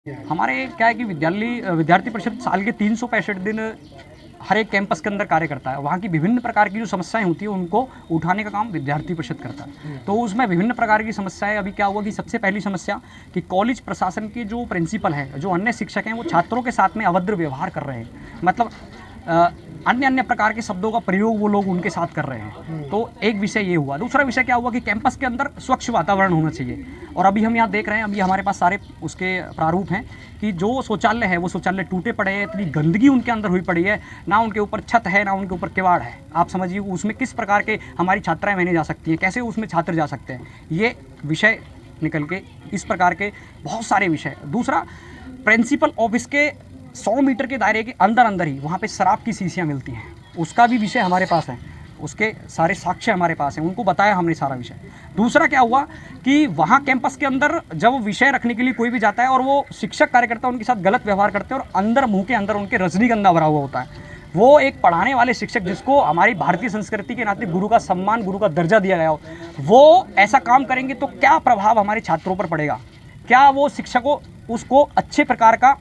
हमारे क्या है कि विद्यार्थी परिषद साल के 365 दिन हर एक कैंपस के अंदर कार्य करता है। वहाँ की विभिन्न प्रकार की जो समस्याएं होती हैं उनको उठाने का काम विद्यार्थी परिषद करता है। तो उसमें विभिन्न प्रकार की समस्याएं, अभी क्या हुआ कि सबसे पहली समस्या कि कॉलेज प्रशासन के जो प्रिंसिपल है, जो अन्य शिक्षक हैं, वो छात्रों के साथ में अभद्र व्यवहार कर रहे हैं। मतलब अन्य अन्य प्रकार के शब्दों का प्रयोग वो लोग उनके साथ कर रहे हैं। तो एक विषय ये हुआ। दूसरा विषय क्या हुआ कि कैंपस के अंदर स्वच्छ वातावरण होना चाहिए। और अभी हम यहाँ देख रहे हैं, अभी हमारे पास सारे उसके प्रारूप हैं कि जो शौचालय है वो शौचालय टूटे पड़े हैं, इतनी गंदगी उनके अंदर हुई पड़ी है, ना उनके ऊपर छत है, ना उनके ऊपर किवाड़ है। आप समझिए उसमें किस प्रकार के हमारी छात्राएं रहने जा सकती हैं, कैसे उसमें छात्र जा सकते हैं। ये विषय निकल के इस प्रकार के बहुत सारे विषय। दूसरा, प्रिंसिपल ऑफिस के 100 मीटर के दायरे के अंदर ही वहाँ पे शराब की शीशियाँ मिलती हैं, उसका भी विषय हमारे पास है, उसके सारे साक्ष्य हमारे पास हैं, उनको बताया हमने सारा विषय। दूसरा क्या हुआ कि वहाँ कैंपस के अंदर जब विषय रखने के लिए कोई भी जाता है और वो शिक्षक कार्यकर्ता उनके साथ गलत व्यवहार करते हैं और अंदर मुंह के अंदर उनके रजनीगंधा भरा हुआ होता है। वो एक पढ़ाने वाले शिक्षक जिसको हमारी भारतीय संस्कृति के नाते गुरु का सम्मान, गुरु का दर्जा दिया गया हो, वो ऐसा काम करेंगे तो क्या प्रभाव हमारे छात्रों पर पड़ेगा? क्या वो शिक्षकों उसको अच्छे प्रकार का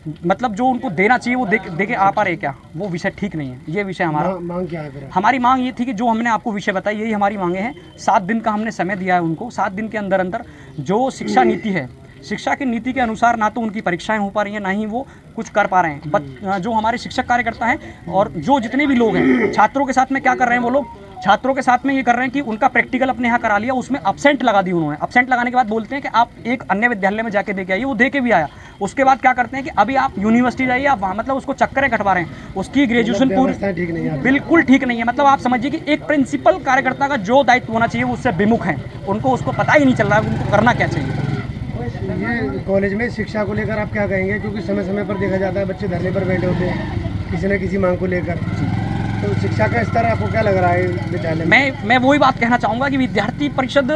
मतलब जो उनको देना चाहिए वो दे के आ पा रहे क्या? वो विषय ठीक नहीं है। ये विषय हमारा मांग क्या है फिर? हमारी मांग ये थी कि जो हमने आपको विषय बताई, यही हमारी मांगे हैं। 7 दिन का हमने समय दिया है उनको। 7 दिन के अंदर अंदर जो शिक्षा नीति है, शिक्षा की नीति के अनुसार ना तो उनकी परीक्षाएं हो पा रही हैं, ना ही वो कुछ कर पा रहे हैं। जो हमारे शिक्षक कार्यकर्ता हैं और जो जितने भी लोग हैं, छात्रों के साथ में क्या कर रहे हैं वो लोग? छात्रों के साथ में ये कर रहे हैं कि उनका प्रैक्टिकल अपने यहाँ करा लिया, उसमें एब्सेंट लगा दी उन्होंने। एब्सेंट लगाने के बाद बोलते हैं कि आप एक अन्य विद्यालय में जाके दे के आइए। वो दे के भी आया। उसके बाद क्या करते हैं कि अभी आप यूनिवर्सिटी जाइए, आप वहाँ मतलब उसको चक्करें कटवा रहे हैं। उसकी ग्रेजुएशन पूरी बिल्कुल ठीक नहीं है। मतलब आप समझिए कि एक प्रिंसिपल कार्यकर्ता का जो दायित्व होना चाहिए वो उससे विमुख है। उनको उसको पता ही नहीं चल रहा है उनको करना क्या चाहिए। ये कॉलेज में शिक्षा को लेकर आप क्या कहेंगे? क्योंकि समय समय पर देखा जाता है बच्चे धरने पर बैठे होते हैं किसी न किसी मांग को लेकर। तो शिक्षा का स्तर आपको क्या लग रहा है विद्यालय में? मैं वही बात कहना चाहूँगा कि विद्यार्थी परिषद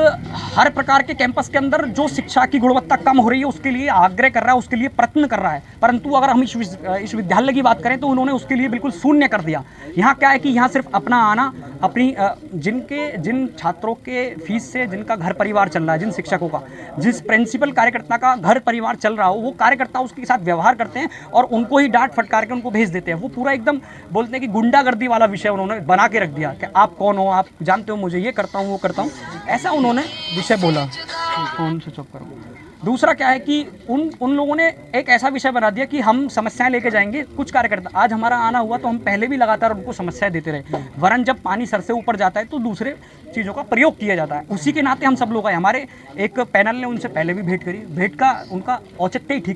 हर प्रकार के कैंपस के अंदर जो शिक्षा की गुणवत्ता कम हो रही है उसके लिए आग्रह कर रहा है, उसके लिए प्रयत्न कर रहा है। परंतु अगर हम इस विद्यालय की बात करें तो उन्होंने उसके लिए बिल्कुल शून्य कर दिया। यहाँ क्या है कि यहाँ सिर्फ अपना आना, अपनी जिन छात्रों के फीस से जिनका घर परिवार चल रहा है, जिन शिक्षकों का, जिस प्रिंसिपल कार्यकर्ता का घर परिवार चल रहा हो, वो कार्यकर्ता उसके साथ व्यवहार करते हैं और उनको ही डांट फटकार के उनको भेज देते हैं। वो पूरा एकदम बोलते हैं कि गुंडागर्दी वाला विषय उन्होंने बना के रख दिया कि आप कौन हो, आप जानते हो मुझे, ये करता हूँ वो करता हूँ, ऐसा उन्होंने विषय बोला। फोन से चुप करो। दूसरा क्या है कि उन लोगों ने एक ऐसा विषय बना दिया कि हम समस्याएं लेके जाएंगे। कुछ कार्यकर्ता, आज हमारा आना हुआ तो हम पहले भी लगातार उनको समस्याएं देते रहे, वरन जब पानी सर से ऊपर जाता है तो दूसरे चीज़ों का प्रयोग किया जाता है। उसी के नाते हम सब लोग आए। हमारे एक पैनल ने उनसे पहले भी भेंट करी, भेंट का उनका औचित्य ही ठीक नहीं।